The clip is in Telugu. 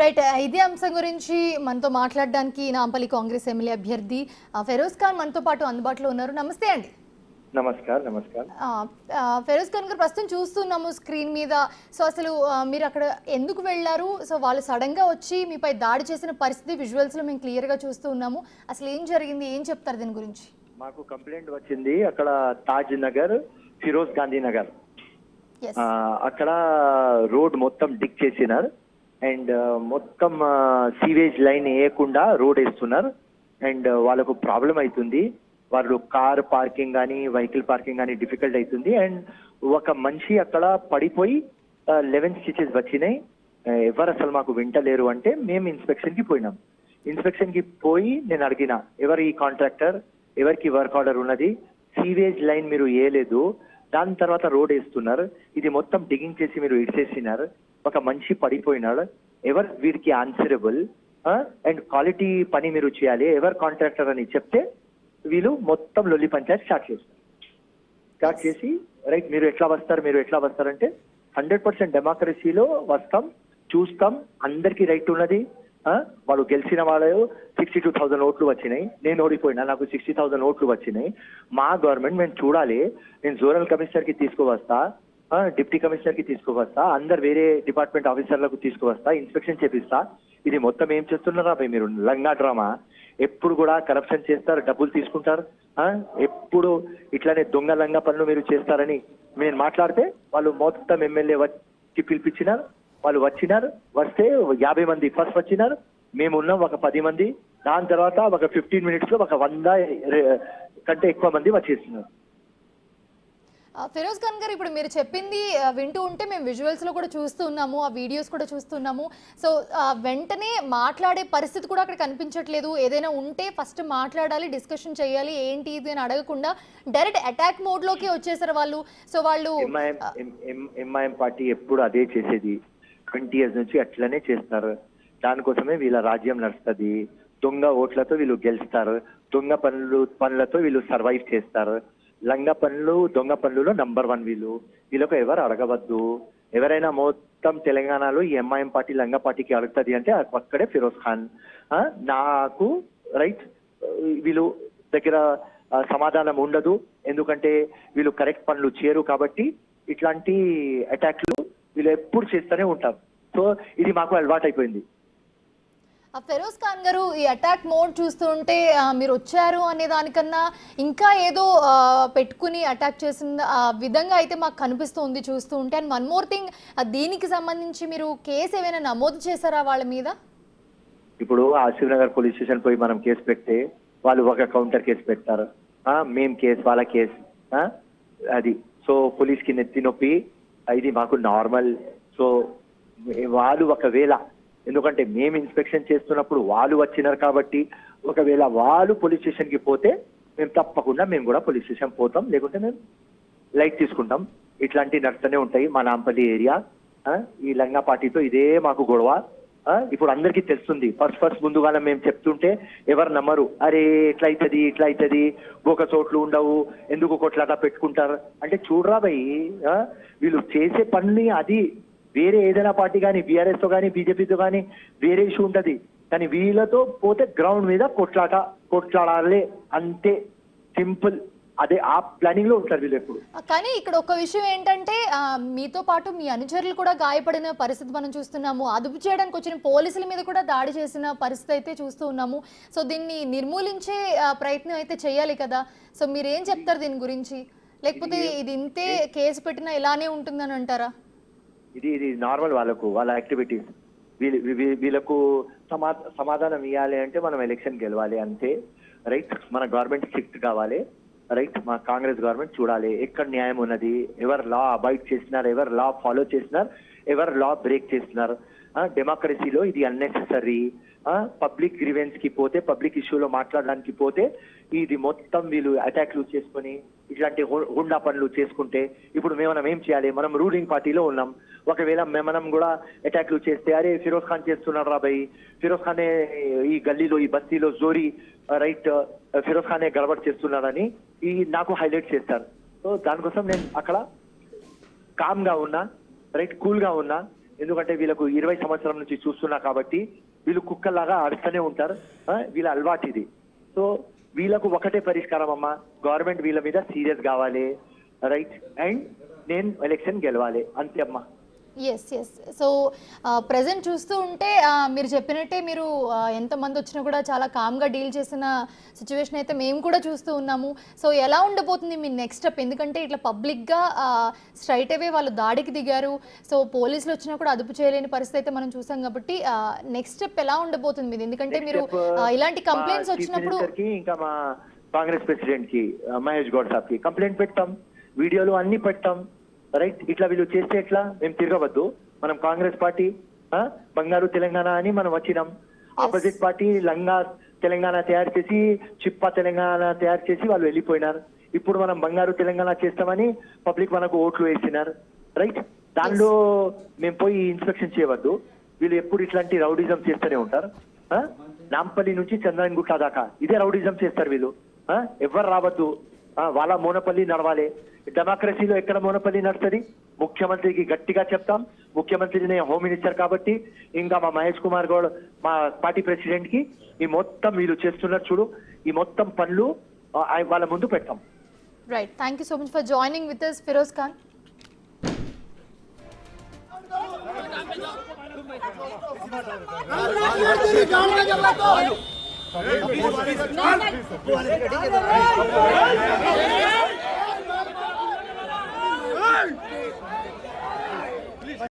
రైట్. ఇదే అంశం గురించి మనతో మాట్లాడడానికి నాంపల్లి కాంగ్రెస్ ఎమ్మెల్యే అభ్యర్థి ఫెరోజ్ ఖాన్ మనతో పాటు అందుబాటులో ఉన్నారు. నమస్తే అండి. నమస్కారం. ఫెరోజ్ ఖాన్ గారు, ప్రస్తుతం చూస్తున్నాము స్క్రీన్ మీద. సో అసలు మీరు అక్కడ ఎందుకు వెళ్ళారు? సో వాళ్ళు సడన్గా వచ్చి మీపై దాడి చేసిన పరిస్థితి విజువల్స్లో మేము క్లియర్గా చూస్తూ ఉన్నాము. అసలు ఏం జరిగింది, ఏం చెప్తారు దీని గురించి? మాకు కంప్లైంట్ వచ్చింది అక్కడ తాజ్ నగర్, ఫిరోజ్ గాంధీ నగర్, అక్కడ రోడ్ మొత్తం డిక్ చేసినారు అండ్ మొత్తం సీవేజ్ లైన్ వేయకుండా రోడ్ వేస్తున్నారు అండ్ వాళ్ళకు ప్రాబ్లం అవుతుంది. వాళ్ళు కార్ పార్కింగ్ కానీ వెహికల్ పార్కింగ్ కానీ డిఫికల్ట్ అవుతుంది అండ్ ఒక మనిషి అక్కడ పడిపోయి 11 స్టిచెస్ వచ్చినాయి. ఎవరు అసలు మాకు వింటలేరు అంటే మేము ఇన్స్పెక్షన్ కి పోయినాం. ఇన్స్పెక్షన్ కి పోయి నేను అడిగిన, ఎవరు ఈ కాంట్రాక్టర్, ఎవరికి వర్క్ ఆర్డర్ ఉన్నది, సీవేజ్ లైన్ మీరు వేయలేదు, దాని తర్వాత రోడ్ వేస్తున్నారు, ఇది మొత్తం డిగింగ్ చేసి మీరు ఇడిచేసినారు, ఒక మనిషి పడిపోయినాడు, ఎవరు వీడికి ఆన్సరబుల్ అండ్ క్వాలిటీ పని మీరు చేయాలి, ఎవరు కాంట్రాక్టర్ అని చెప్తే వీళ్ళు మొత్తం లొల్లి పంచాయతీ స్టార్ట్ చేసి రైట్ మీరు ఎట్లా వస్తారంటే 100% డెమోక్రసీలో వస్తాం, చూస్తాం, అందరికీ రైట్ ఉన్నది. వాళ్ళు గెలిచిన వాళ్ళు 62,000 ఓట్లు వచ్చినాయి, నేను ఓడిపోయినా, నాకు 60,000 ఓట్లు వచ్చినాయి. మా గవర్నమెంట్ మేము చూడాలి, నేను జోనల్ కమిషనర్ కి తీసుకువస్తా, డిప్యూటీ కమిషనర్ కి తీసుకువస్తా, అందరు వేరే డిపార్ట్మెంట్ ఆఫీసర్లకు తీసుకువస్తా, ఇన్స్పెక్షన్ చేపిస్తా. ఇది మొత్తం ఏం చేస్తున్నారా భయ్ మీరు? లంగా డ్రామా. ఎప్పుడు కూడా కరప్షన్ చేస్తారు, డబ్బులు తీసుకుంటారు, ఎప్పుడు ఇట్లానే దొంగ లంగా పనులు మీరు చేస్తారని నేను మాట్లాడితే వాళ్ళు మొత్తం ఎమ్మెల్యే వచ్చి పిలిపించినారు. వాళ్ళు వస్తే 50 మంది ఫస్ట్ వచ్చినారు, మేము ఉన్నాం ఒక 10 మంది, దాని తర్వాత ఒక 15 minutes లో ఒక 100 కంటే ఎక్కువ మంది వచ్చేస్తున్నారు. ఫెరోజ్ ఖాన్ గారు, ఇప్పుడు మీరు చెప్పింది వింటూ ఉంటే మేము విజువల్స్లో కూడా చూస్తూ ఉన్నాము, ఆ వీడియోస్ కూడా చూస్తున్నాము. సో వెంటనే మాట్లాడే పరిస్థితి కూడా అక్కడ కనిపించట్లేదు. ఏదైనా ఉంటే ఫస్ట్ మాట్లాడాలి, డిస్కషన్ చేయాలి, ఏంటి ఇది అని అడగకుండా డైరెక్ట్ అటాక్ మోడ్లోకి వచ్చేసారు వాళ్ళు. సో వాళ్ళు ఎంఐఎం పార్టీ ఎప్పుడు అదే చేసేది, 20 years నుంచి అట్లనే చేస్తారు. దానికోసమే వీళ్ళ రాజ్యం నడుస్తుంది. దొంగ ఓట్లతో వీళ్ళు గెలుస్తారు, దొంగ పనులతో వీళ్ళు సర్వైవ్ చేస్తారు. లంగ పనులు, దొంగ పనులలో నంబర్ 1 వీళ్ళకు ఎవరు అడగవద్దు. ఎవరైనా మొత్తం తెలంగాణలో ఈ ఎంఐఎం పార్టీ లంగ పార్టీకి అడుగుతుంది అంటే అక్కడే ఫిరోజ్ ఖాన్. నాకు రైట్ వీళ్ళు దగ్గర సమాధానం ఉండదు, ఎందుకంటే వీళ్ళు కరెక్ట్ పనులు చేయరు కాబట్టి ఇట్లాంటి అటాక్లు వీళ్ళు ఎప్పుడు చేస్తూనే ఉంటారు. సో ఇది మాకు అలవాటు అయిపోయింది. ఫెరోజ్ ఖాన్ గారు, ఈ అటాక్ మోడ్ చూస్తుంటే మీరు వచ్చారు అనే దానికన్నా ఇంకా ఏదో పెట్టుకుని అటాక్ చేసిన విధంగా అయితే మాకు కనిపిస్తుంది చూస్తూ ఉంటే. అండ్ వన్ మోర్ థింగ్, దీనికి సంబంధించి మీరు కేసు ఏమైనా నమోదు చేశారా వాళ్ళ మీద? ఇప్పుడు ఆసిఫ్ నగర్ పోలీస్ స్టేషన్ పోయి మనం కేసు పెడితే వాళ్ళు ఒక కౌంటర్ కేసు పెడతారు, మేం కేసు వాళ్ళ కేసు, అది. సో పోలీస్కి నెత్తి నొప్పి, ఇది మాకు నార్మల్. సో వాళ్ళు ఒకవేళ, ఎందుకంటే మేము ఇన్స్పెక్షన్ చేస్తున్నప్పుడు వాళ్ళు వచ్చినారు కాబట్టి, ఒకవేళ వాళ్ళు పోలీస్ స్టేషన్కి పోతే మేము తప్పకుండా మేము కూడా పోలీస్ స్టేషన్ పోతాం, లేకుంటే మేము లైట్ తీసుకుంటాం. ఇట్లాంటివి నడుస్తూనే ఉంటాయి మా నాంపల్లి ఏరియా. ఈ లంగా పార్టీతో ఇదే మాకు గొడవ. ఇప్పుడు అందరికీ తెలుస్తుంది. ఫస్ట్ ముందుగానే మేము చెప్తుంటే ఎవరు నమ్మరు. అరే ఇట్లా అవుతుంది, ఒక చోట్లు ఉండవు, ఎందుకు కొట్లాట పెట్టుకుంటారు అంటే, చూడరా భయ్, వీళ్ళు చేసే పనుని అది వేరే ఏదైనా పార్టీ కానీ, బీఆర్ఎస్ తో కానీ, బీజేపీతో కానీ వేరే ఇష్యూ ఉంటది, కానీ వీళ్ళతో పోతే గ్రౌండ్ మీద కొట్లాడాలి అంతే, సింపుల్. అదే ఆ ప్లానింగ్ లో ఉంటారు వీళ్ళు ఎప్పుడు. కానీ ఇక్కడ ఒక విషయం ఏంటంటే, మీతో పాటు మీ అనుచరులు కూడా గాయపడిన పరిస్థితి మనం చూస్తున్నాము. అదుపు చేయడానికి వచ్చిన పోలీసుల మీద కూడా దాడి చేసిన పరిస్థితి అయితే చూస్తూ ఉన్నాము. సో దీన్ని నిర్మూలించే ప్రయత్నం అయితే చేయాలి కదా. సో మీరేం చెప్తారు దీని గురించి? లేకపోతే ఇది ఇంతే కేసు పెట్టినా ఇలానే ఉంటుందని అంటారా? ఇది నార్మల్ వాళ్ళ యాక్టివిటీస్. వీళ్ళకు సమాధానం ఇవ్వాలి అంటే మనం ఎలక్షన్ గెలవాలి అంతే, రైట్. మన గవర్నమెంట్ స్ట్రిక్ట్ కావాలి, రైట్. మా కాంగ్రెస్ గవర్నమెంట్ చూడాలి ఎక్కడ న్యాయం ఉన్నది, ఎవరు లా అబాయిడ్ చేస్తున్నారు, ఎవరు లా ఫాలో చేస్తున్నారు, ఎవరు లా బ్రేక్ చేస్తున్నారు. డెమోక్రసీలో ఇది అన్నెసెసరీ. పబ్లిక్ గ్రీవెన్స్ కి పోతే, పబ్లిక్ ఇష్యూలో మాట్లాడడానికి పోతే ఇది మొత్తం వీళ్ళు అటాక్లు చేసుకొని ఇట్లాంటి హుండా పనులు చేసుకుంటే, ఇప్పుడు మనం ఏం చేయాలి? మనం రూలింగ్ పార్టీలో ఉన్నాం. ఒకవేళ మనం కూడా అటాక్లు చేస్తే, అరే ఫిరోజ్ ఖాన్ చేస్తున్నాడు రా భయ్, ఫిరోజ్ ఖానే ఈ గల్లీలో, ఈ బస్తీలో జోరీ, రైట్, ఫిరోజ్ ఖానే గడబడ్ చేస్తున్నాడని ఈ నాకు హైలైట్ చేస్తారు. సో దానికోసం నేను అక్కడ కామ్ గా ఉన్నా, రైట్, కూల్ గా ఉన్నా. ఎందుకంటే వీళ్ళకు 20 సంవత్సరం నుంచి చూస్తున్నా కాబట్టి వీళ్ళు కుక్కల్లాగా అరుస్తూనే ఉంటారు. వీళ్ళ అలవాటు ఇది. సో వీళ్ళకు ఒకటే పరిష్కారం అమ్మా, గవర్నమెంట్ వీళ్ళ మీద సీరియస్ కావాలి, రైట్, అండ్ నేను ఎలక్షన్ గెలవాలి, అంతే అమ్మా. ఎస్. సో ప్రజెంట్ చూస్తూ ఉంటే మీరు చెప్పినట్టే మీరు ఎంతమంది వచ్చినా కూడా చాలా కామ్గా డీల్ చేసిన సిచ్యువేషన్ అయితే మేము కూడా చూస్తూ ఉన్నాము. సో ఎలా ఉండబోతుంది మీ నెక్స్ట్ స్టెప్? ఎందుకంటే ఇట్లా పబ్లిక్గా స్ట్రైట్ అవే వాళ్ళు దాడికి దిగారు. సో పోలీసులు వచ్చినా కూడా అదుపు చేయలేని పరిస్థితి అయితే మనం చూసాం కాబట్టి నెక్స్ట్ స్టెప్ ఎలా ఉండబోతుంది మీది? ఎందుకంటే మీరు ఇలాంటి కంప్లైంట్స్ వచ్చినప్పుడు ఇంకా మా కాంగ్రెస్ ప్రెసిడెంట్ కి మహేష్ గౌడ్ సాబ్ కి కంప్లైంట్ పెట్టాం, వీడియోలు అన్ని పెట్టాం, రైట్. ఇట్లా వీళ్ళు చేస్తే ఎట్లా? మేము తిరగవద్దు, మనం కాంగ్రెస్ పార్టీ బంగారు తెలంగాణ అని మనం వచ్చినాం. ఆపోజిట్ పార్టీ లంగా తెలంగాణ తయారు చేసి, చిప్పా తెలంగాణ తయారు చేసి వాళ్ళు వెళ్ళిపోయినారు. ఇప్పుడు మనం బంగారు తెలంగాణ చేస్తామని పబ్లిక్ మనకు ఓట్లు వేసినారు, రైట్. దానిలో మేము పోయి ఇన్స్పెక్షన్ చేయవద్దు. వీళ్ళు ఎప్పుడు ఇట్లాంటి రౌడిజం చేస్తూనే ఉంటారు. నాంపల్లి నుంచి చంద్రన్గుట్ట దాకా ఇదే రౌడిజం చేస్తారు వీళ్ళు. ఎవరు రావద్దు, వాళ్ళ మోనపల్లి నడవాలి. డెమోక్రసీలో ఎక్కడ మోనపల్లి నడుస్తుంది? ముఖ్యమంత్రికి గట్టిగా చెప్తాం, ముఖ్యమంత్రిని హోమ్ మినిస్టర్ కాబట్టి, ఇంకా మా మహేష్ కుమార్ గౌడ్ మా పార్టీ ప్రెసిడెంట్ కి ఈ మొత్తం వీళ్ళు చేస్తున్నారు చూడు, ఈ మొత్తం పనులు వాళ్ళ ముందు పెడతాం. Right. Thank you so much for joining with us, Firoz Khan. नहीं